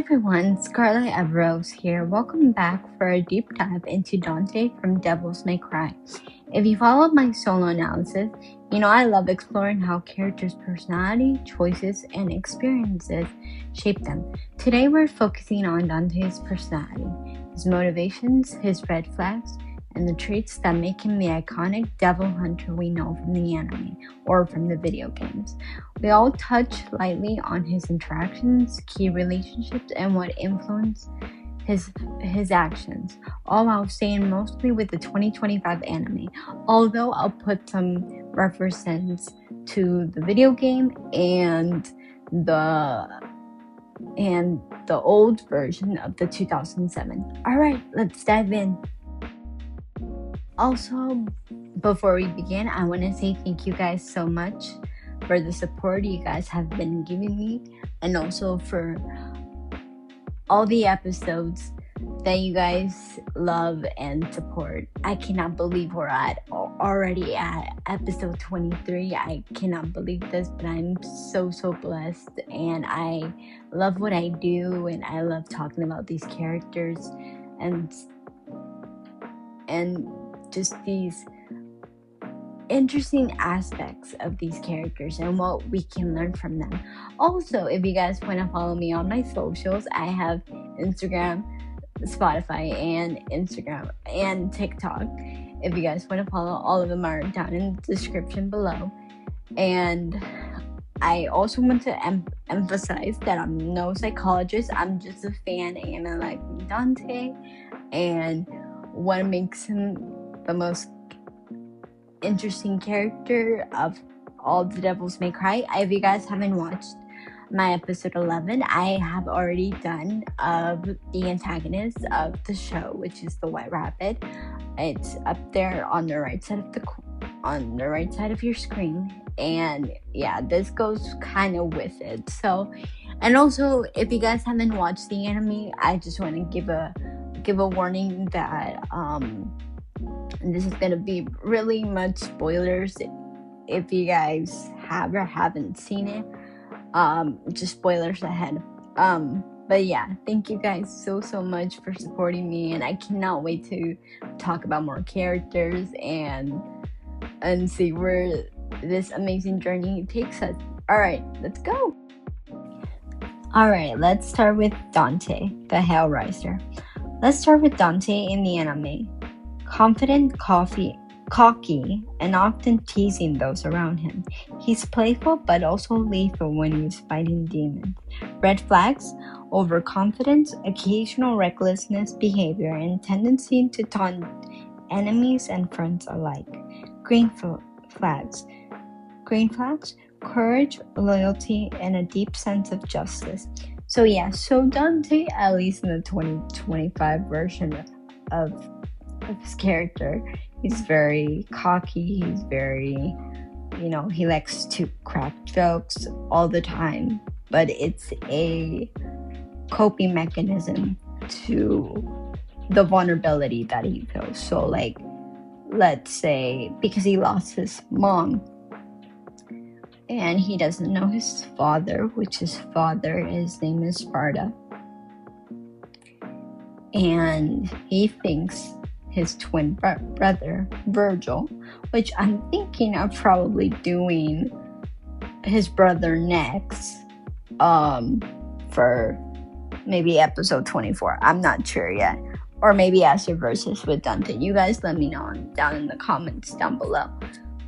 everyone, Scarlet Everose here. Welcome back for a deep dive into Dante from Devils May Cry. If you followed my solo analysis, you know I love exploring how characters' personality, choices, and experiences shape them. Today we're focusing on Dante's personality, his motivations, his red flags, and the traits that make him the iconic devil hunter we know from the anime or from the video games. We all touch lightly on his interactions, key relationships, and what influenced his actions, all while staying mostly with the 2025 anime, although I'll put some references to the video game and the old version of the 2007. Alright, let's dive in. Also, before we begin, I want to say thank you guys so much for the support you guys have been giving me, and also for all the episodes that you guys love and support. I cannot believe we're already at episode 23. I cannot believe this, but I'm so blessed, and I love what I do, and I love talking about these characters and just these interesting aspects of these characters and what we can learn from them. Also, if you guys want to follow me on my socials, I have Instagram, Spotify, and TikTok. If you guys want to follow, all of them are down in the description below. And I also want to emphasize that I'm no psychologist. I'm just a fan and I like Dante, and what makes him the most interesting character of all the Devils May Cry. If you guys haven't watched my episode 11, I have already done of the antagonist of the show, which is the White Rabbit. It's up there on the right side of your screen, and yeah, this goes kind of with it. So, and also, if you guys haven't watched the anime, I just want to give a warning that this is gonna be really much spoilers. If you guys have or haven't seen it, just spoilers ahead. But yeah, thank you guys so much for supporting me, and I cannot wait to talk about more characters and see where this amazing journey takes us. Alright, let's go. Alright, let's start with Dante, the Hellraiser. Let's start with Dante in the anime. Confident, cocky, and often teasing those around him. He's playful but also lethal when he's fighting demons. Red flags: overconfidence, occasional recklessness behavior, and tendency to taunt enemies and friends alike. Green flags: courage, loyalty, and a deep sense of justice. So Dante, at least in the 2025 version of his character, he's very cocky, he's very, he likes to crack jokes all the time, but it's a coping mechanism to the vulnerability that he feels. So, like, let's say, because he lost his mom, and he doesn't know his father, his name is Sparta, and he thinks his twin brother, Vergil, which I'm thinking of probably doing his brother next, for maybe episode 24. I'm not sure yet. Or maybe as a versus with Dante. You guys let me know down in the comments down below.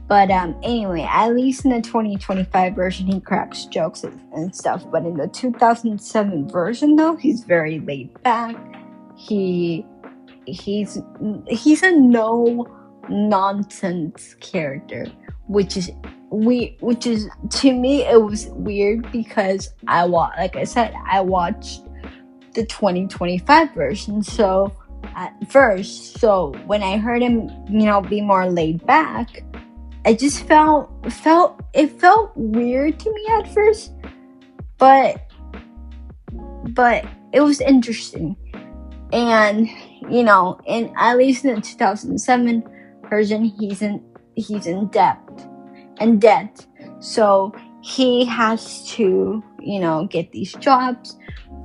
But anyway, at least in the 2025 version, he cracks jokes and stuff. But in the 2007 version, though, he's very laid back. He's a no nonsense character, which is to me, it was weird because I watched the 2025 version. So when I heard him, be more laid back, I just felt weird to me at first, but it was interesting. And in at least in the 2007 version, he's in debt, so he has to get these jobs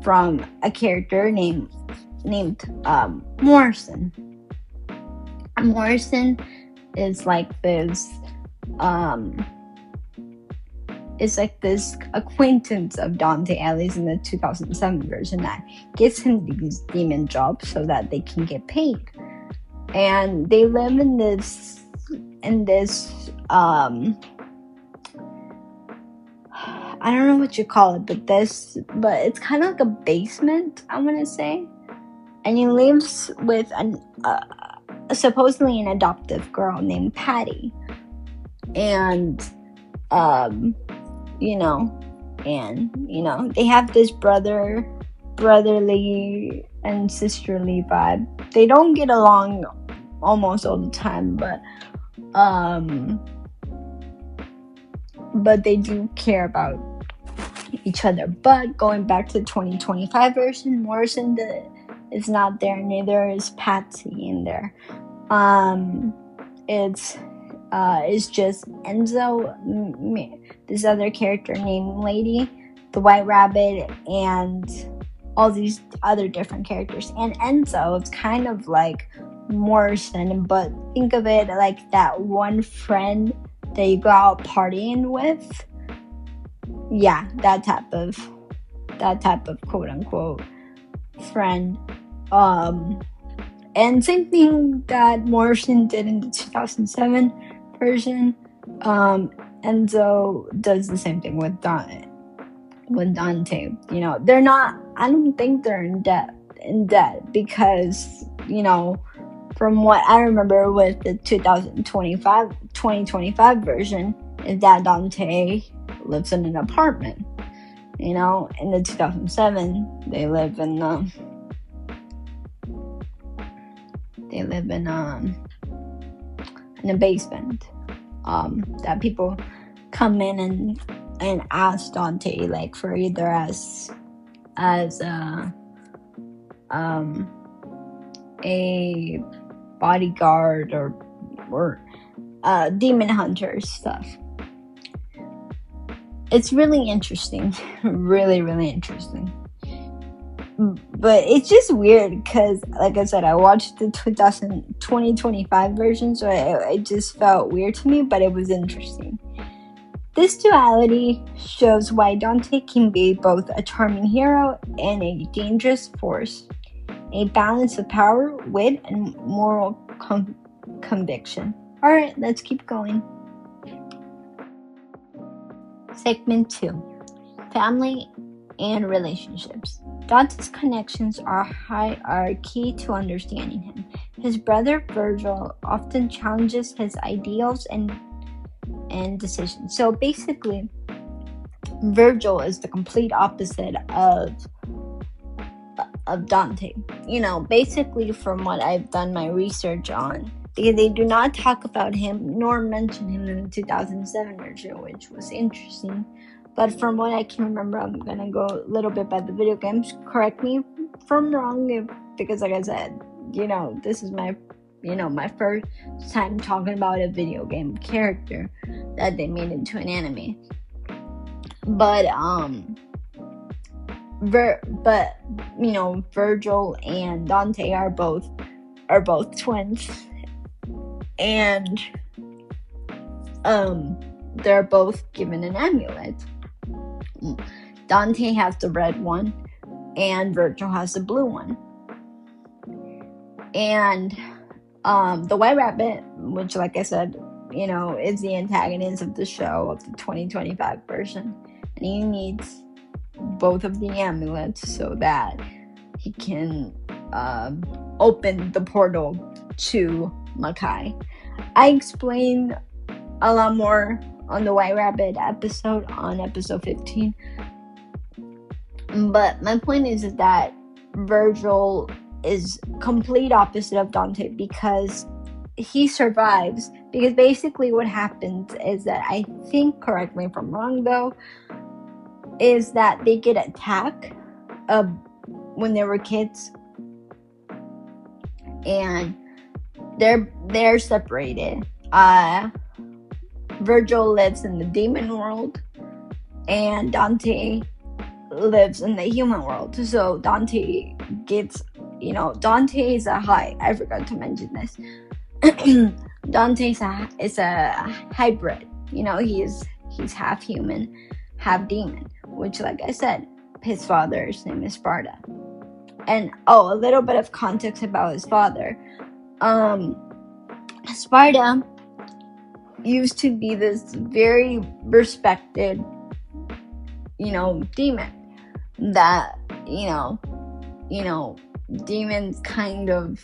from a character named Morrison. Morrison is like this acquaintance of Dante, at least in the 2007 version, that gives him these demon jobs so that they can get paid. And they live in this I don't know what you call it, but it's kind of like a basement, I want to say. And he lives with supposedly an adoptive girl named Patty. And they have this brotherly and sisterly vibe. They don't get along almost all the time, but they do care about each other. But going back to the 2025 version, Morrison is not there, neither is Patsy in there. It's just Enzo, this other character named Lady, the White Rabbit, and all these other different characters. And Enzo, it's kind of like Morrison, but think of it like that one friend that you go out partying with. Yeah, that type of quote unquote friend. And same thing that Morrison did in the 2007 version. Enzo does the same thing with Dante. They're not, I don't think they're in debt because, from what I remember with the 2025 version, is that Dante lives in an apartment. In the 2007, they live in a basement. That people come in and ask Dante, like, for either as a bodyguard or demon hunter stuff. It's really interesting. Really, really interesting. But it's just weird because, like I said, I watched the 2025 version, so it just felt weird to me, but it was interesting. This duality shows why Dante can be both a charming hero and a dangerous force, a balance of power, wit, and moral conviction. Alright, let's keep going. Segment 2. Family and relationships. Dante's connections are key to understanding him. His brother Vergil often challenges his ideals and decisions. So basically, Vergil is the complete opposite of Dante. Basically, from what I've done my research on, because they do not talk about him nor mention him in the 2007 version, which was interesting. But from what I can remember, I'm gonna go a little bit by the video games. Correct me if I'm wrong, because like I said, this is my first time talking about a video game character that they made into an anime. But Vergil and Dante are both twins, and they're both given an amulet. Dante has the red one, and Vergil has the blue one. And the White Rabbit, which, like I said, is the antagonist of the show of the 2025 version, and he needs both of the amulets so that he can open the portal to Makai. I explained a lot more on the White Rabbit episode, on episode 15. But my point is that Vergil is complete opposite of Dante because he survives. Because basically what happens is that, I think, correct me if I'm wrong though, is that they get attacked when they were kids, and they're separated. Vergil lives in the demon world, and Dante lives in the human world. So Dante gets, Dante is I forgot to mention this. Dante is a hybrid. He's half human, half demon. Which, like I said, his father's name is Sparta. And a little bit of context about his father. Sparta used to be this very respected, demon that, demons kind of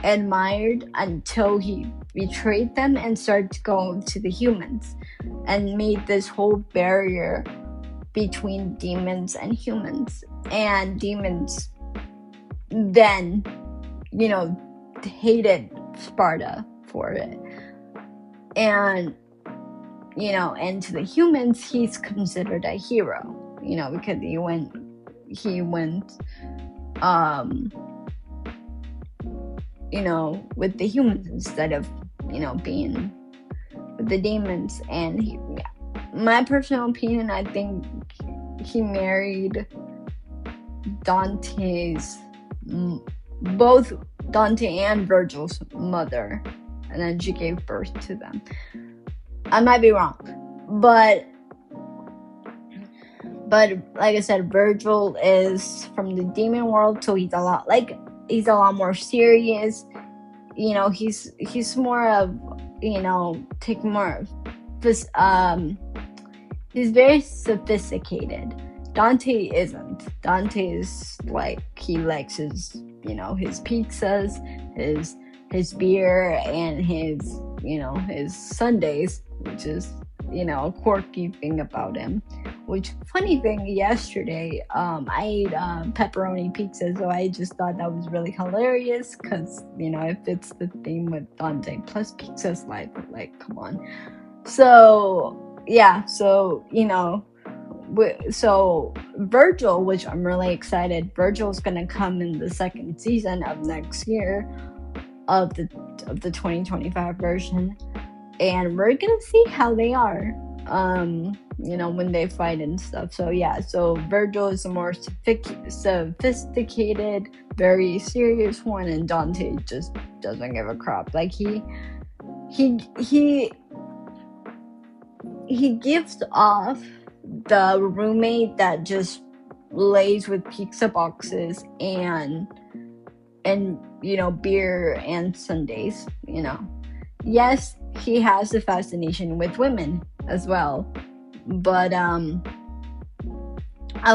admired until he betrayed them and started to go to the humans and made this whole barrier between demons and humans. And demons then, hated Sparta for it. And, and to the humans, he's considered a hero, because he went, with the humans instead of, being with the demons. And my personal opinion, I think he married both Dante and Vergil's mother, and then she gave birth to them. I might be wrong, but like I said, Vergil is from the demon world, so he's a lot more serious. He's more of, take more of this. He's very sophisticated. Dante isn't. Dante is like, he likes his, his pizzas, his beer, and his, his Sundays, which is, a quirky thing about him. Which, funny thing, yesterday, I ate pepperoni pizza, so I just thought that was really hilarious, because, if it's the theme with Dante, plus pizza's life, like, come on. So, yeah, so, so Vergil, which I'm really excited, Vergil's gonna come in the second season of next year of the 2025 version, and we're gonna see how they are, when they fight and stuff. So yeah, so Vergil is a more sophisticated, very serious one, and Dante just doesn't give a crap. Like he gives off the roommate that just lays with pizza boxes and beer and Sundays. Yes, he has a fascination with women as well, but I'll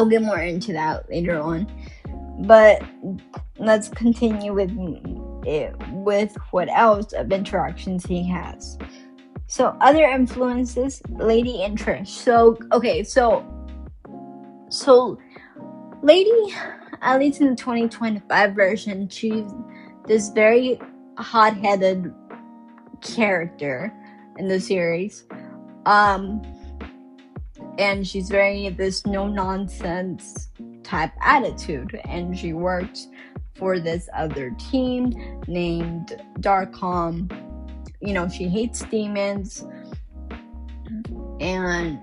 get more into that later on. But let's continue with what else of interactions he has. So other influences, Lady and Trish. So Lady, at least in the 2025 version, she's this very hot-headed character in the series. And she's very this no-nonsense type attitude. And she works for this other team named Darkham. She hates demons, and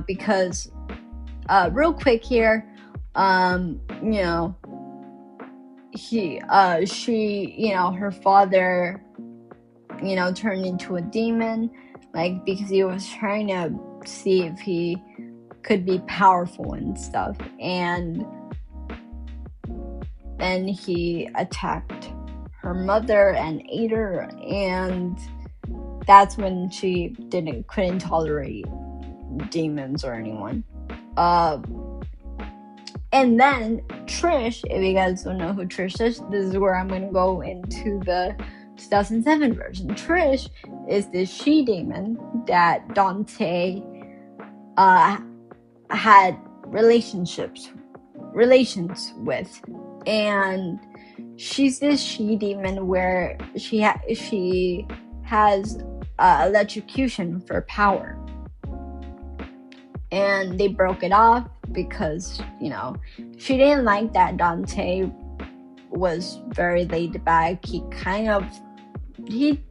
because real quick here, she her father turned into a demon, like, because he was trying to see if he could be powerful and stuff, and then he attacked her mother and ate her, and that's when she couldn't tolerate demons or anyone. And then Trish, if you guys don't know who Trish is, this is where I'm gonna go into the 2007 version. Trish is this she-demon that Dante had relations with, and she's this she-demon where she has electrocution for power, and they broke it off because she didn't like that Dante was very laid back. He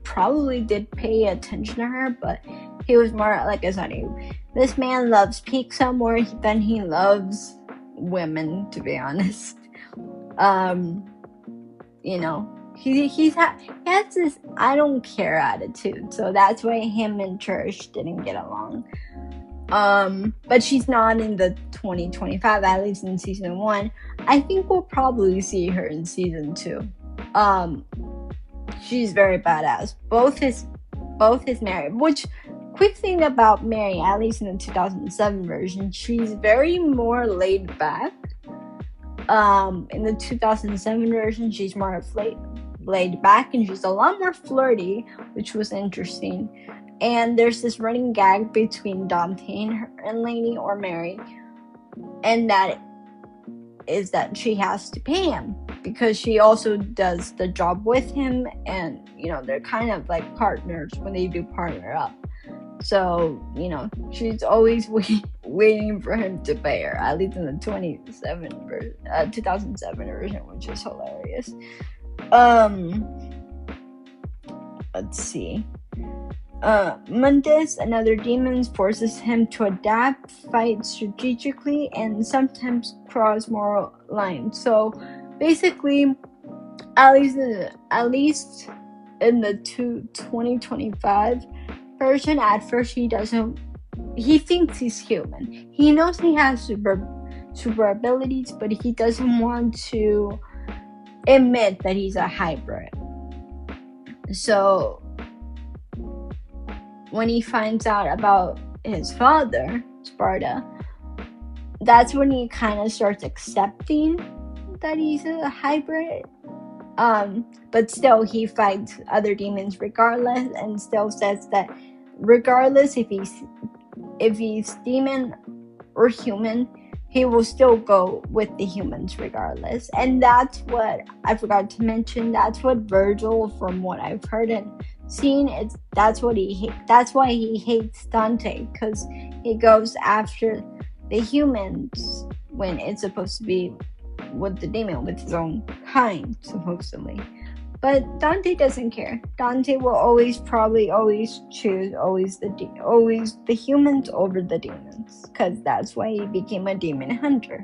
probably did pay attention to her, but he was more, like I said, he This man loves pizza more than he loves women, to be honest. You know, he has this I don't care attitude, so that's why him and Trish didn't get along. But she's not in the 2025, at least in season 1. I think we'll probably see her in season 2. She's very badass. Both his Mary, which quick thing about Mary, at least in the 2007 version, she's very more laid back. In the 2007 version, she's more laid back, and she's a lot more flirty, which was interesting. And there's this running gag between Dante and Lady or Mary, and that is that she has to pay him because she also does the job with him, and they're kind of like partners when they do partner up. So she's always waiting for him to pay her, at least in the 2007 version, which is hilarious. Let's see. Mundus, another demon, forces him to adapt, fight strategically, and sometimes cross moral lines. So basically, at least in the 2025 version, at first he thinks he's human. He knows he has super abilities, but he doesn't want to admit that he's a hybrid. So when he finds out about his father, Sparta, that's when he kind of starts accepting that he's a hybrid. But still, he fights other demons regardless, and still says that regardless if he's demon or human, he will still go with the humans regardless. And that's what I forgot to mention. That's what Vergil, from what I've heard and seen, that's why he hates Dante, because he goes after the humans when it's supposed to be with the demon, with his own kind, supposedly. But Dante doesn't care. Dante will probably always choose the humans over the demons, because that's why he became a demon hunter.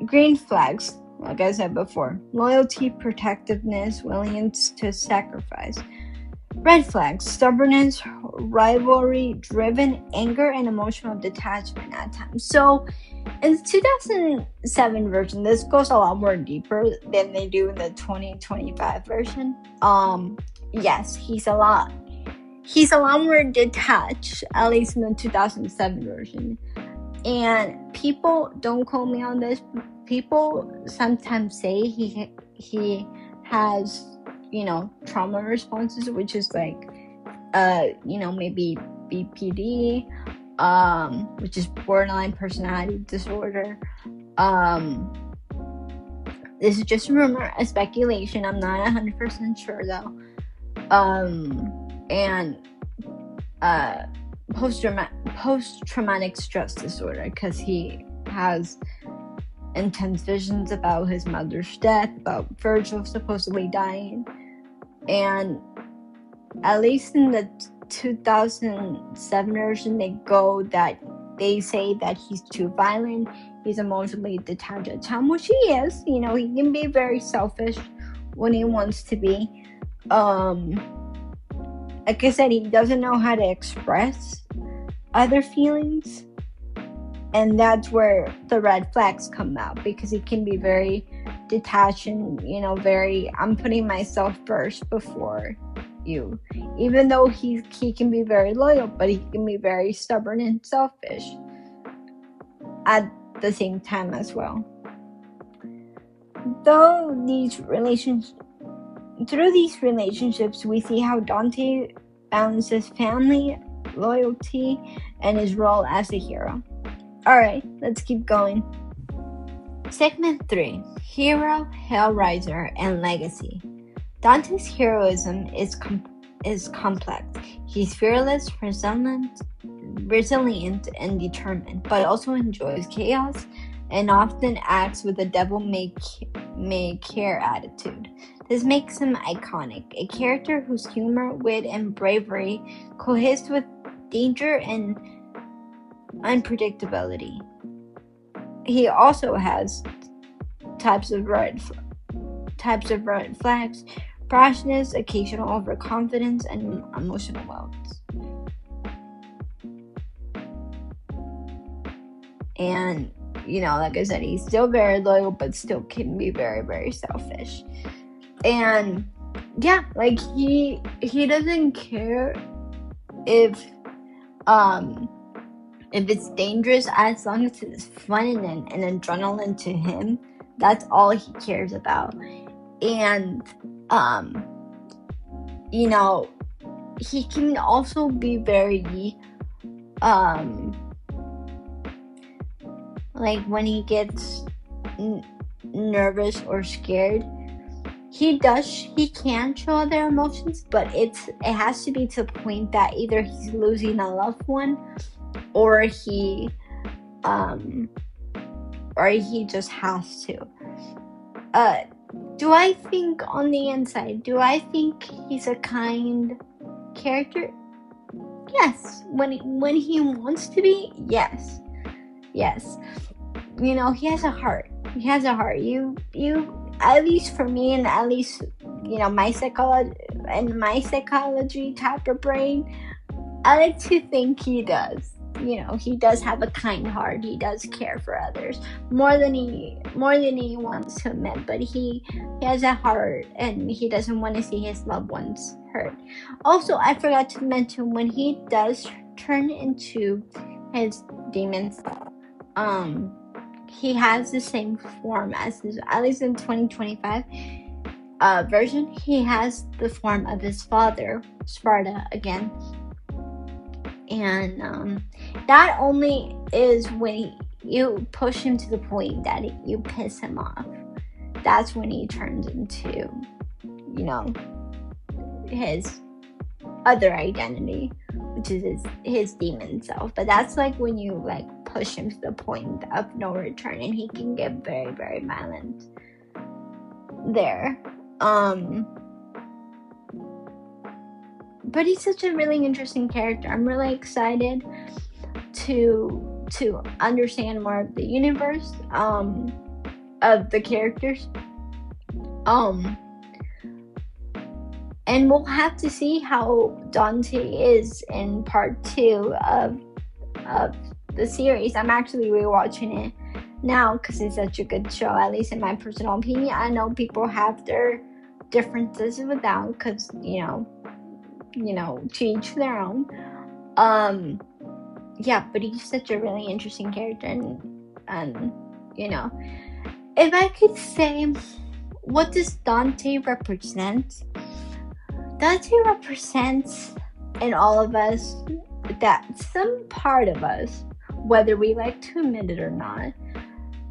Green flags, like I said before: loyalty, protectiveness, willingness to sacrifice. Red flags: stubbornness, rivalry-driven, anger, and emotional detachment at times. So in the 2007 version, this goes a lot more deeper than they do in the 2025 version. Yes, he's a lot more detached, at least in the 2007 version. And people, don't quote me on this, people sometimes say he has, trauma responses, which is like, maybe BPD, which is borderline personality disorder. This is just a rumor, a speculation. I'm not 100% sure though. And post-traumatic stress disorder, because he has intense visions about his mother's death, about Vergil supposedly dying, and at least in the 2007 version, they say that he's too violent, he's emotionally detached at times, which he is. He can be very selfish when he wants to be. Like I said, he doesn't know how to express other feelings, and that's where the red flags come out, because he can be very detached and, very, I'm putting myself first before you, even though he can be very loyal, but he can be very stubborn and selfish at the same time as well. Through these relationships, we see how Dante balances family, loyalty, and his role as a hero. Alright, let's keep going. Segment 3: Hero, Hellraiser, and Legacy. Dante's heroism is complex. He's fearless, resilient, and determined, but also enjoys chaos and often acts with a devil may care attitude. This makes him iconic, a character whose humor, wit, and bravery coexist with danger and unpredictability. He also has types of red flags: brashness, occasional overconfidence, and emotional welts. And like I said, he's still very loyal, but still can be very, very selfish. And yeah, like he doesn't care if it's dangerous, as long as it's fun and adrenaline to him. That's all he cares about. And he can also be very like when he gets nervous or scared, he can show other emotions, but it has to be to the point that either he's losing a loved one, or he just has to. Do I think on the inside, do I think he's a kind character? Yes. When he wants to be, yes. He has a heart. You at least for me, and at least my psychology type of brain, I like to think he does. He does have a kind heart. He does care for others more than he wants to admit. But he has a heart, and he doesn't want to see his loved ones hurt. Also, I forgot to mention, when he does turn into his demons, he has the same form as at least in 2025 version. He has the form of his father, Sparta, again. And that only is when you push him to the point that you piss him off. That's when he turns into, his other identity, which is his demon self. But that's like when you push him to the point of no return, and he can get very, very violent there. But he's such a really interesting character. I'm really excited to understand more of the universe of the characters. And we'll have to see how Dante is in part 2 of the series. I'm actually rewatching it now because it's such a good show, at least in my personal opinion. I know people have their differences with that, because to each their own. But he's such a really interesting character, and if I could say, what does Dante represent? Dante represents in all of us that some part of us, whether we like to admit it or not,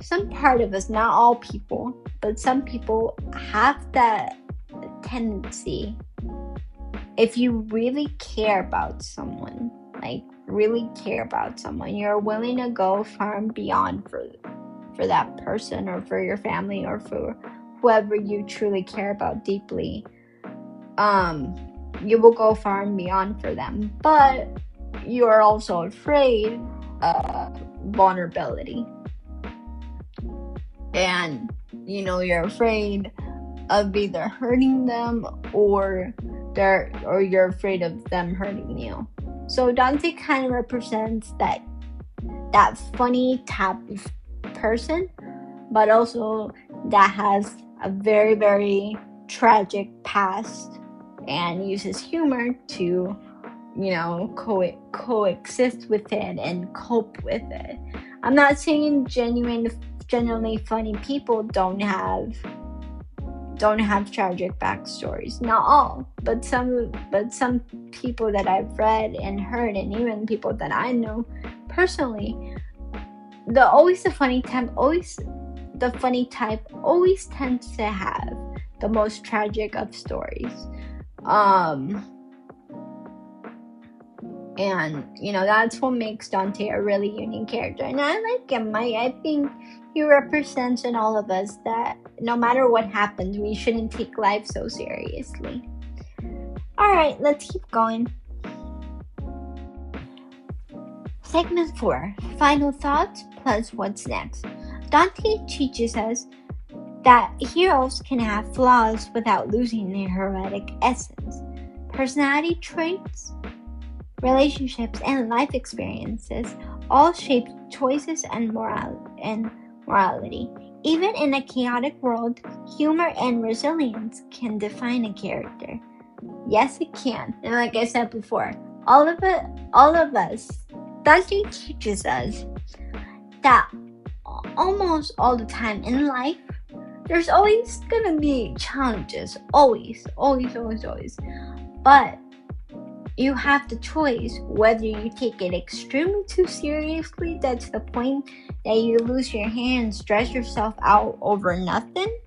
some part of us, not all people, but some people have that tendency. If you really care about someone, you're willing to go far and beyond for that person, or for your family, or for whoever you truly care about deeply. You will go far and beyond for them, but you are also afraid of vulnerability, and you're afraid of either hurting them or you're afraid of them hurting you. So Dante kind of represents that funny type of person, but also that has a very, very tragic past, and uses humor to coexist with it and cope with it. I'm not saying genuinely funny people don't have tragic backstories. Not all, but some people that I've read and heard, and even people that I know personally, the funny type always tends to have the most tragic of stories. And that's what makes Dante a really unique character, and I like him. I think he represents in all of us that no matter what happens, we shouldn't take life so seriously. Alright, let's keep going. Segment 4, Final Thoughts plus What's Next. Dante teaches us that heroes can have flaws without losing their heroic essence. Personality traits, relationships, and life experiences all shape choices and morality. Even in a chaotic world, humor and resilience can define a character. Yes, it can. And like I said before, all of us, Dante teaches us that almost all the time in life, there's always gonna be challenges. Always. But you have the choice whether you take it extremely too seriously, that's the point that you lose your hand and stress yourself out over nothing,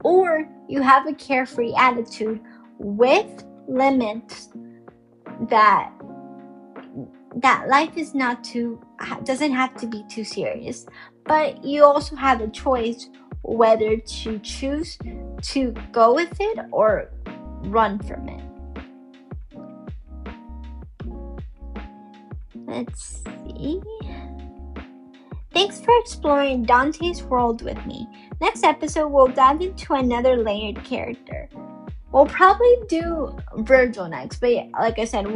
or you have a carefree attitude with limits that life doesn't have to be too serious, but you also have a choice whether to choose to go with it or run from it. Let's see. Thanks for exploring Dante's world with me. Next episode, we'll dive into another layered character. We'll probably do Vergil next, but like I said,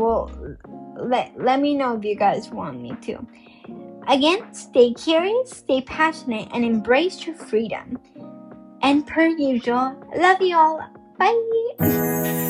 let me know if you guys want me to. Again, stay curious, stay passionate, and embrace your freedom. And per usual, love you all. Bye!